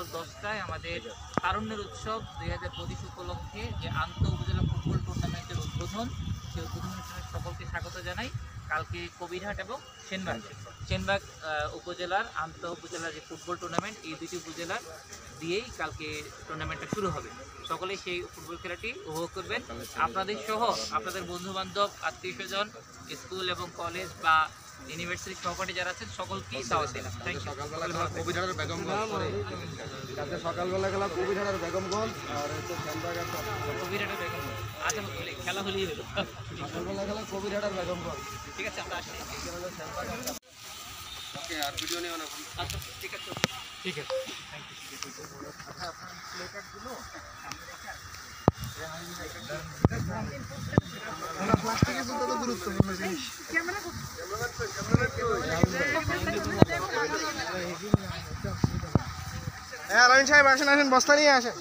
সকাল 10টায় আমাদের তারুণ্যের উৎসব 2025 উপলক্ষে যে আন্তঃ উপজেলা ফুটবল টুর্নামেন্টের উদ্বোধন, সেই উদ্বোধন অনুষ্ঠানে সকলকে স্বাগত জানাই। কালকে কবিরহাট এবং সেনবাগ উপজেলার আন্তঃ উপজেলা যে ফুটবল টুর্নামেন্ট, এই দুটি উপজেলার দিয়েই কালকে টুর্নামেন্টটা শুরু হবে। সকলেই সেই ফুটবল খেলাটি উপভোগ করবেন। আপনাদের সহ আপনাদের বন্ধুবান্ধব, আত্মীয় স্বজন, স্কুল এবং কলেজ বা ইউনিভার্সিটির সহপাঠী যারা আছেন সকলকেই দাওয়াত দিলাম। সকালবেলা কবিরহাটের বেগমগঞ্জ, সকালবেলা গেলাম কবিরহাটের বেগমগঞ্জ আর কবিরহাটের বেগমগঞ্জ। আচ্ছা, খেলা হলেই হলো। সকালবেলা গেলাম কবিরহাটের বেগমগঞ্জ। ঠিক আছে, আমরা আসি। ওকে, আর ভিডিও নিও না। আচ্ছা, ঠিক আছে, ঠিক আছে, থ্যাংক ইউ। আচ্ছা, আপনার প্লে কার্ডগুলো সামনে রেখে আসুন। প্লাস্টিকের জুতা তো গুরুত্বপূর্ণ জিনিস। হ্যাঁ, আলামিন সাহেব আসেন, বস্তা নিয়ে আসেন।